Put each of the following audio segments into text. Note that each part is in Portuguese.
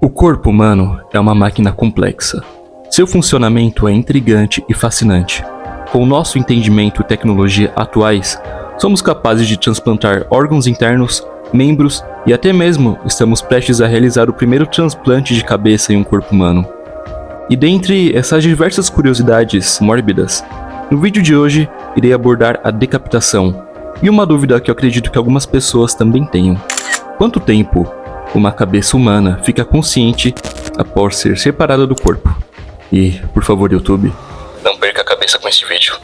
O corpo humano é uma máquina complexa. Seu funcionamento é intrigante e fascinante. Com o nosso entendimento e tecnologia atuais, somos capazes de transplantar órgãos internos, membros e até mesmo estamos prestes a realizar o primeiro transplante de cabeça em um corpo humano. E dentre essas diversas curiosidades mórbidas, no vídeo de hoje irei abordar a decapitação e uma dúvida que eu acredito que algumas pessoas também tenham. Quanto tempo uma cabeça humana fica consciente após ser separada do corpo? E, por favor, YouTube, não perca a cabeça com esse vídeo.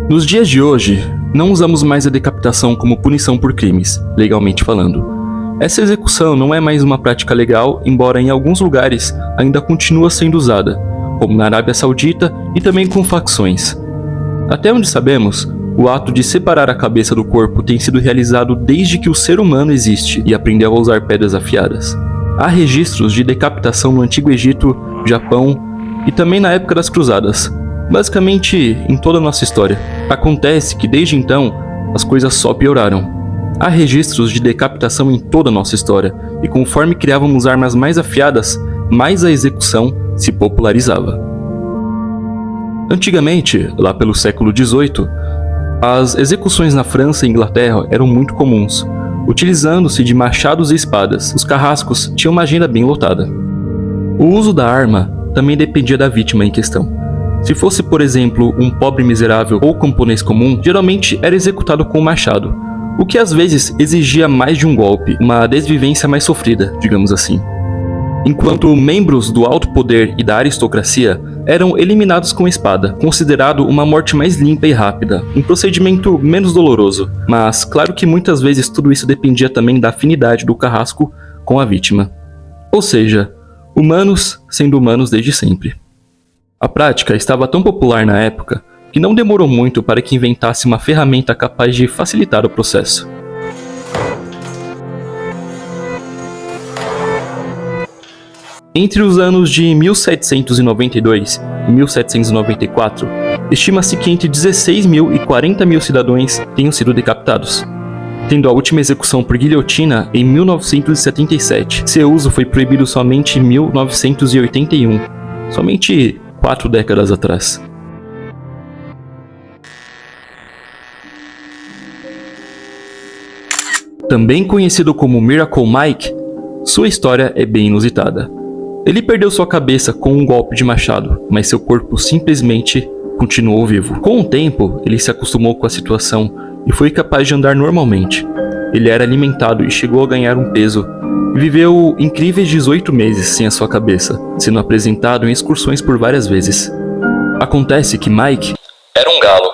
Nos dias de hoje, não usamos mais a decapitação como punição por crimes, legalmente falando. Essa execução não é mais uma prática legal, embora em alguns lugares ainda continua sendo usada, como na Arábia Saudita e também com facções. Até onde sabemos, o ato de separar a cabeça do corpo tem sido realizado desde que o ser humano existe e aprendeu a usar pedras afiadas. Há registros de decapitação no Antigo Egito, Japão e também na época das Cruzadas. Basicamente, em toda a nossa história. Acontece que desde então, as coisas só pioraram. Há registros de decapitação em toda a nossa história, e conforme criávamos armas mais afiadas, mais a execução se popularizava. Antigamente, lá pelo século XVIII, as execuções na França e Inglaterra eram muito comuns. Utilizando-se de machados e espadas, os carrascos tinham uma agenda bem lotada. O uso da arma também dependia da vítima em questão. Se fosse, por exemplo, um pobre miserável ou camponês comum, geralmente era executado com um machado, o que às vezes exigia mais de um golpe, uma desvivência mais sofrida, digamos assim. Enquanto membros do alto poder e da aristocracia eram eliminados com a espada, considerado uma morte mais limpa e rápida, um procedimento menos doloroso, mas claro que muitas vezes tudo isso dependia também da afinidade do carrasco com a vítima. Ou seja, humanos sendo humanos desde sempre. A prática estava tão popular na época que não demorou muito para que inventasse uma ferramenta capaz de facilitar o processo. Entre os anos de 1792 e 1794, estima-se que entre 16 mil e 40 mil cidadãos tenham sido decapitados, tendo a última execução por guilhotina em 1977. Seu uso foi proibido somente em 1981, somente 4 décadas atrás. Também conhecido como Miracle Mike, sua história é bem inusitada. Ele perdeu sua cabeça com um golpe de machado, mas seu corpo simplesmente continuou vivo. Com o tempo, ele se acostumou com a situação e foi capaz de andar normalmente. Ele era alimentado e chegou a ganhar um peso, e viveu incríveis 18 meses sem a sua cabeça, sendo apresentado em excursões por várias vezes. Acontece que Mike era um galo,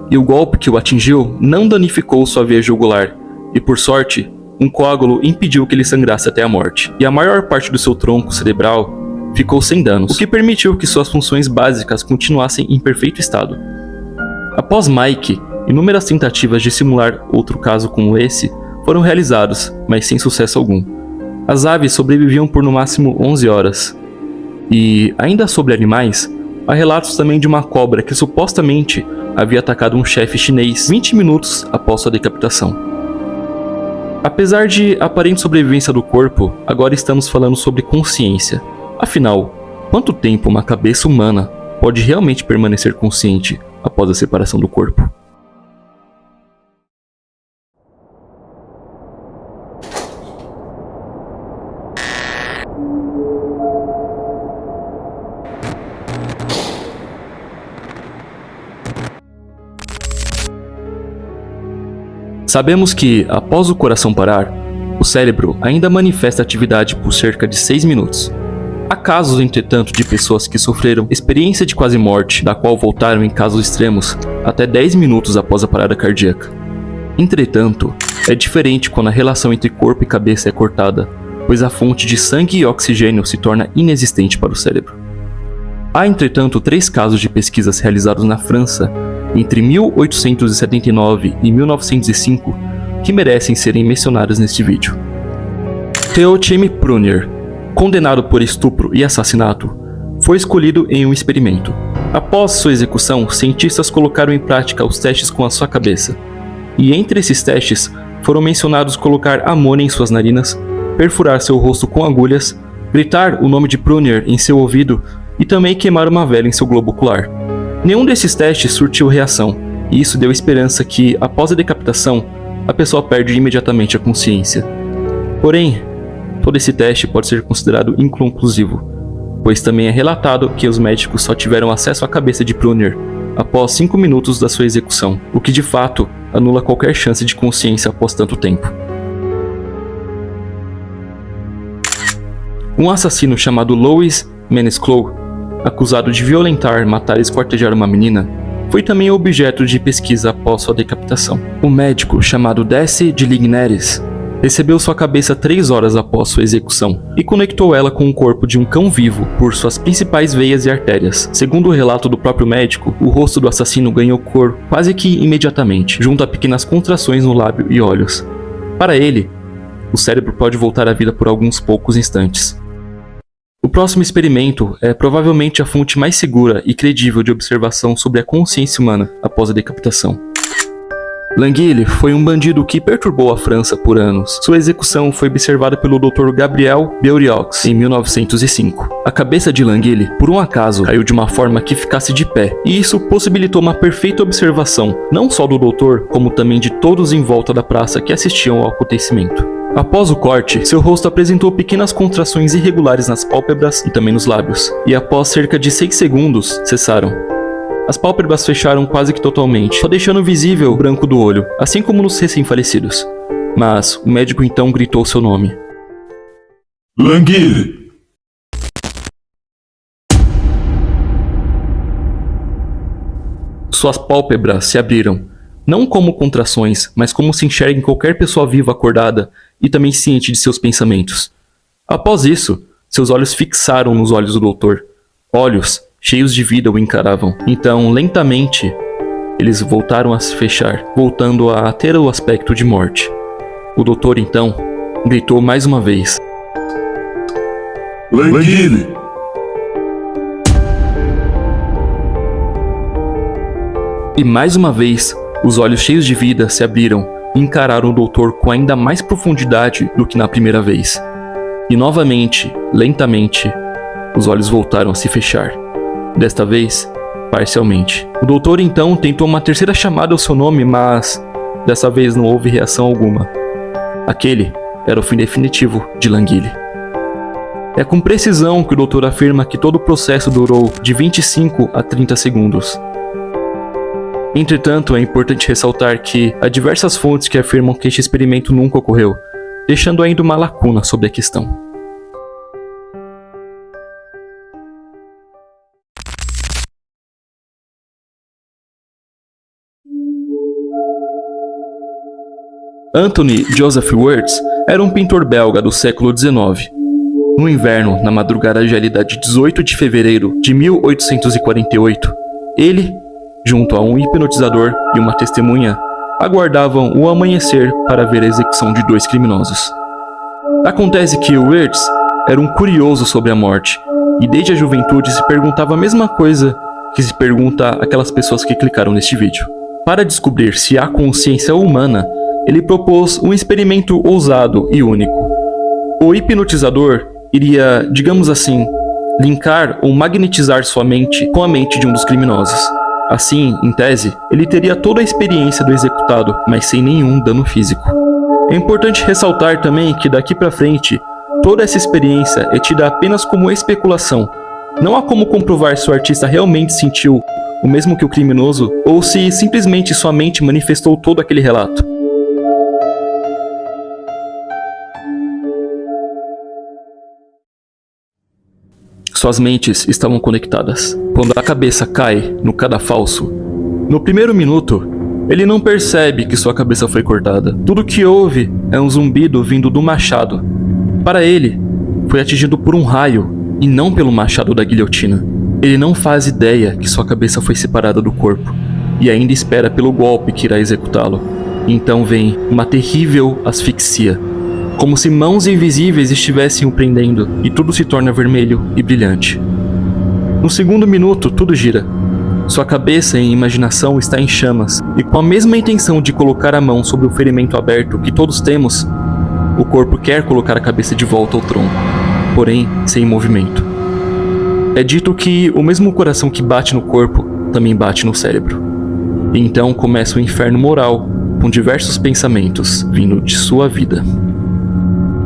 e o golpe que o atingiu não danificou sua veia jugular, e por sorte, um coágulo impediu que ele sangrasse até a morte, e a maior parte do seu tronco cerebral ficou sem danos, o que permitiu que suas funções básicas continuassem em perfeito estado. Após Mike, inúmeras tentativas de simular outro caso como esse foram realizados, mas sem sucesso algum. As aves sobreviviam por no máximo 11 horas. E, ainda sobre animais, há relatos também de uma cobra que supostamente havia atacado um chefe chinês 20 minutos após sua decapitação. Apesar de aparente sobrevivência do corpo, agora estamos falando sobre consciência. Afinal, quanto tempo uma cabeça humana pode realmente permanecer consciente após a separação do corpo? Sabemos que, após o coração parar, o cérebro ainda manifesta atividade por cerca de 6 minutos. Há casos, entretanto, de pessoas que sofreram experiência de quase morte, da qual voltaram em casos extremos até 10 minutos após a parada cardíaca. Entretanto, é diferente quando a relação entre corpo e cabeça é cortada, pois a fonte de sangue e oxigênio se torna inexistente para o cérebro. Há, entretanto, 3 casos de pesquisas realizados na França entre 1879 e 1905 que merecem serem mencionados neste vídeo. Theo Prunier condenado por estupro e assassinato, foi escolhido em um experimento. Após sua execução, cientistas colocaram em prática os testes com a sua cabeça. E entre esses testes, foram mencionados colocar amônia em suas narinas, perfurar seu rosto com agulhas, gritar o nome de Prunier em seu ouvido e também queimar uma vela em seu globo ocular. Nenhum desses testes surtiu reação, e isso deu esperança que, após a decapitação, a pessoa perde imediatamente a consciência. Porém, todo esse teste pode ser considerado inconclusivo, pois também é relatado que os médicos só tiveram acesso à cabeça de Prunier após 5 minutos da sua execução, o que de fato anula qualquer chance de consciência após tanto tempo. Um assassino chamado Louis Menesclow, acusado de violentar, matar e esquartejar uma menina, foi também objeto de pesquisa após sua decapitação. Um médico chamado Desi de Ligneris recebeu sua cabeça 3 horas após sua execução e conectou ela com o corpo de um cão vivo por suas principais veias e artérias. Segundo o relato do próprio médico, o rosto do assassino ganhou cor quase que imediatamente, junto a pequenas contrações no lábio e olhos. Para ele, o cérebro pode voltar à vida por alguns poucos instantes. O próximo experimento é provavelmente a fonte mais segura e credível de observação sobre a consciência humana após a decapitação. Languille foi um bandido que perturbou a França por anos. Sua execução foi observada pelo Dr. Gabriel Beuriox em 1905. A cabeça de Languille, por um acaso, caiu de uma forma que ficasse de pé, e isso possibilitou uma perfeita observação, não só do doutor, como também de todos em volta da praça que assistiam ao acontecimento. Após o corte, seu rosto apresentou pequenas contrações irregulares nas pálpebras e também nos lábios, e após cerca de 6 segundos, cessaram. As pálpebras fecharam quase que totalmente, só deixando visível o branco do olho, assim como nos recém-falecidos. Mas o médico então gritou seu nome. Languille! Suas pálpebras se abriram, não como contrações, mas como se enxerga em qualquer pessoa viva acordada e também ciente de seus pensamentos. Após isso, seus olhos fixaram nos olhos do doutor. Olhos cheios de vida o encaravam. Então, lentamente, eles voltaram a se fechar, voltando a ter o aspecto de morte. O doutor, então, gritou mais uma vez. Languille! E mais uma vez, os olhos cheios de vida se abriram e encararam o doutor com ainda mais profundidade do que na primeira vez. E novamente, lentamente, os olhos voltaram a se fechar. Desta vez, parcialmente. O doutor então tentou uma terceira chamada ao seu nome, mas dessa vez não houve reação alguma. Aquele era o fim definitivo de Languille. É com precisão que o doutor afirma que todo o processo durou de 25 a 30 segundos. Entretanto, é importante ressaltar que há diversas fontes que afirmam que este experimento nunca ocorreu, deixando ainda uma lacuna sobre a questão. Anthony Joseph Wiertz era um pintor belga do século XIX. No inverno, na madrugada gélida de 18 de fevereiro de 1848, ele, junto a um hipnotizador e uma testemunha, aguardavam o amanhecer para ver a execução de 2 criminosos. Acontece que Wiertz era um curioso sobre a morte, e desde a juventude se perguntava a mesma coisa que se pergunta aquelas pessoas que clicaram neste vídeo. Para descobrir se há consciência humana, ele propôs um experimento ousado e único. O hipnotizador iria, digamos assim, linkar ou magnetizar sua mente com a mente de um dos criminosos. Assim, em tese, ele teria toda a experiência do executado, mas sem nenhum dano físico. É importante ressaltar também que daqui para frente, toda essa experiência é tida apenas como especulação. Não há como comprovar se o artista realmente sentiu o mesmo que o criminoso ou se simplesmente sua mente manifestou todo aquele relato. Suas mentes estavam conectadas. Quando a cabeça cai no cadafalso, no primeiro minuto, ele não percebe que sua cabeça foi cortada. Tudo que ouve é um zumbido vindo do machado. Para ele, foi atingido por um raio e não pelo machado da guilhotina. Ele não faz ideia que sua cabeça foi separada do corpo e ainda espera pelo golpe que irá executá-lo. Então vem uma terrível asfixia. como se mãos invisíveis estivessem o prendendo, e tudo se torna vermelho e brilhante. No segundo minuto, tudo gira. Sua cabeça e imaginação está em chamas, e com a mesma intenção de colocar a mão sobre o ferimento aberto que todos temos, o corpo quer colocar a cabeça de volta ao tronco, porém sem movimento. É dito que o mesmo coração que bate no corpo também bate no cérebro. E então começa o inferno moral, com diversos pensamentos vindo de sua vida.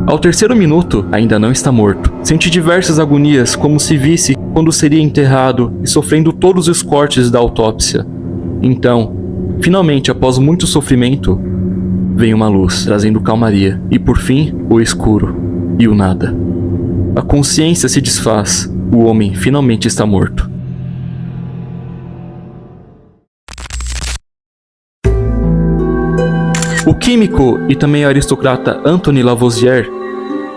Ao terceiro minuto, ainda não está morto. Sente diversas agonias, como se visse quando seria enterrado e sofrendo todos os cortes da autópsia. Então, finalmente, após muito sofrimento, vem uma luz, trazendo calmaria, e por fim, o escuro e o nada. A consciência se desfaz, o homem finalmente está morto. O químico e também aristocrata Antoine Lavoisier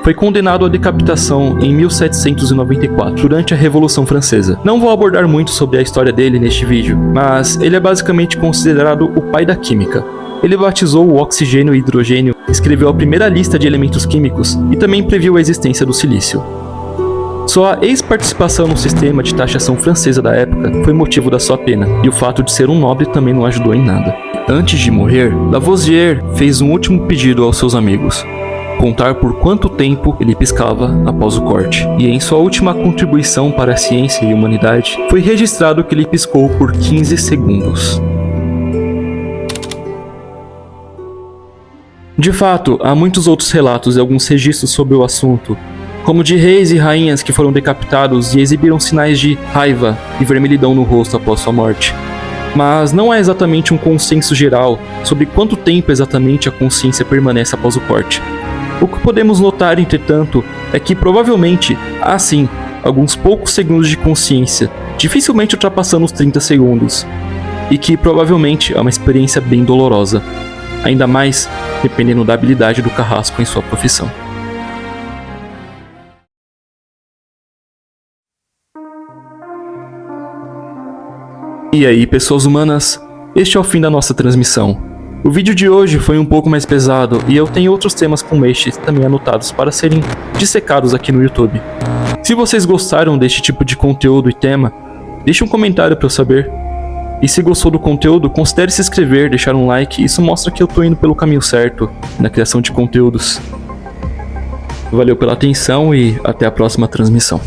foi condenado à decapitação em 1794, durante a Revolução Francesa. Não vou abordar muito sobre a história dele neste vídeo, mas ele é basicamente considerado o pai da química. Ele batizou o oxigênio e hidrogênio, escreveu a primeira lista de elementos químicos e também previu a existência do silício. Sua ex-participação no sistema de taxação francesa da época foi motivo da sua pena, e o fato de ser um nobre também não ajudou em nada. Antes de morrer, Lavoisier fez um último pedido aos seus amigos: contar por quanto tempo ele piscava após o corte. E em sua última contribuição para a ciência e humanidade, foi registrado que ele piscou por 15 segundos. De fato, há muitos outros relatos e alguns registros sobre o assunto, como de reis e rainhas que foram decapitados e exibiram sinais de raiva e vermelhidão no rosto após sua morte. Mas não há exatamente um consenso geral sobre quanto tempo exatamente a consciência permanece após o corte. O que podemos notar, entretanto, é que provavelmente há sim alguns poucos segundos de consciência, dificilmente ultrapassando os 30 segundos, e que provavelmente é uma experiência bem dolorosa, ainda mais dependendo da habilidade do carrasco em sua profissão. E aí, pessoas humanas, este é o fim da nossa transmissão. O vídeo de hoje foi um pouco mais pesado e eu tenho outros temas como este também anotados para serem dissecados aqui no YouTube. Se vocês gostaram deste tipo de conteúdo e tema, deixe um comentário para eu saber. E se gostou do conteúdo, considere se inscrever, deixar um like, isso mostra que eu estou indo pelo caminho certo na criação de conteúdos. Valeu pela atenção e até a próxima transmissão.